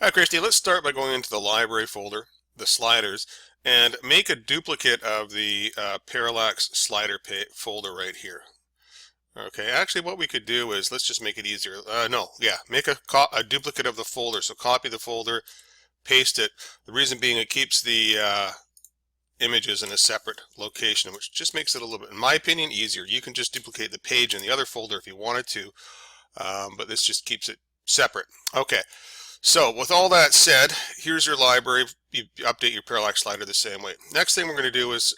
Hi, Christy. Let's start by going into the library folder, the sliders, and make a duplicate of the parallax slider folder right here. Okay, actually what we could do is, let's just make it easier. Make a duplicate of the folder. So copy the folder, paste it. The reason being it keeps the images in a separate location, which just makes it a little bit, in my opinion, easier. You can just duplicate the page in the other folder if you wanted to, but this just keeps it separate. Okay. So with all that said, here's your library. You update your parallax slider the same way. Next thing we're going to do is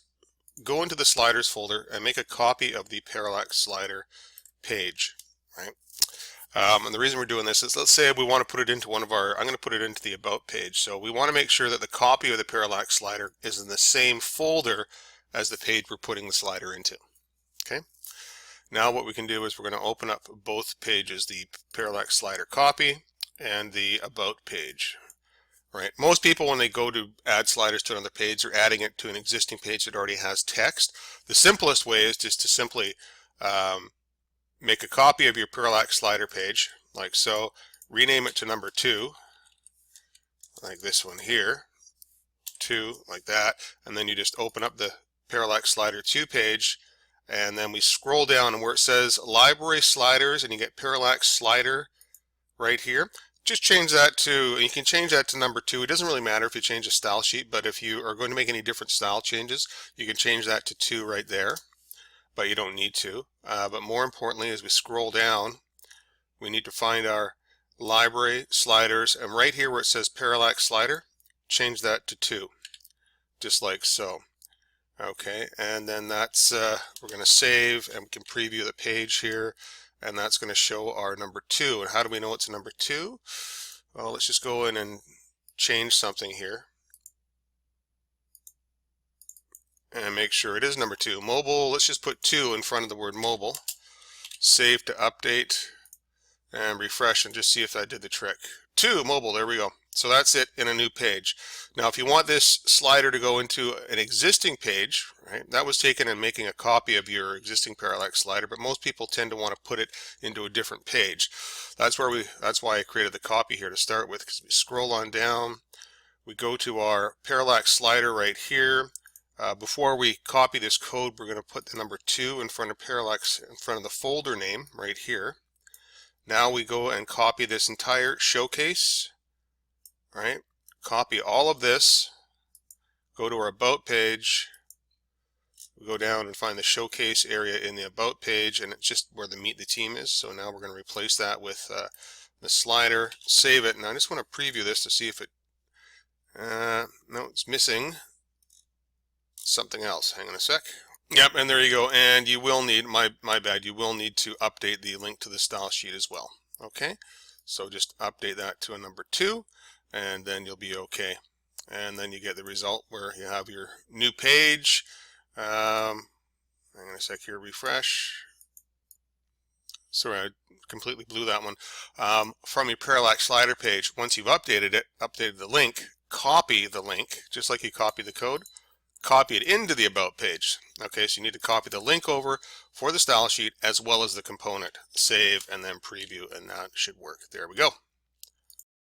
go into the sliders folder and make a copy of the parallax slider page, right? And the reason we're doing this is, let's say we want to put it into I'm going to put it into the about page. So we want to make sure that the copy of the parallax slider is in the same folder as the page we're putting the slider into. Okay. Now what we can do is we're going to open up both pages, the parallax slider copy and the about page. Right. Most people, when they go to add sliders to another page, are adding it to an existing page that already has text. The simplest way is just to simply make a copy of your parallax slider page, like so, rename it to number 2, like this one here, 2, like that, and then you just open up the parallax slider 2 page, and then we scroll down, and where it says library sliders, and you get parallax slider right here. Just change that to, you can change that to number 2. It doesn't really matter if you change the style sheet, but if you are going to make any different style changes, you can change that to 2 right there, but you don't need to. But more importantly, as we scroll down, we need to find our library sliders, and right here where it says parallax slider, change that to 2, just like so. Okay, and then that's, we're going to save, and we can preview the page here. And that's going to show our number 2. And how do we know it's number 2? Well, let's just go in and change something here and make sure it is number 2. Mobile, let's just put 2 in front of the word mobile. Save to update and refresh and just see if that did the trick. 2 mobile, there we go. So that's it in a new page. Now if you want this slider to go into an existing page, right, that was taken in making a copy of your existing parallax slider, but most people tend to want to put it into a different page. That's why I created the copy here to start with, because we scroll on down, we go to our parallax slider right here. Before we copy this code, we're going to put the number 2 in front of parallax, in front of the folder name right here. Now we go and copy this entire showcase, right? Copy all of this, go to our about page, we go down and find the showcase area in the about page, and it's just where the meet the team is. So now we're going to replace that with the slider, save it, and I just want to preview this to see if it, no, it's missing something else. Hang on a sec. Yep, and there you go. And you will need, my bad, you will need to update the link to the style sheet as well. Okay, so just update that to a number 2, and then you'll be okay. And then you get the result where you have your new page. Hang on a sec here, refresh. Sorry, I completely blew that one. From your parallax slider page, once you've updated it, updated the link, copy the link, just like you copy the code. Copy it into the about page. Okay, so you need to copy the link over for the style sheet as well as the component. Save and then preview, and that should work. There we go.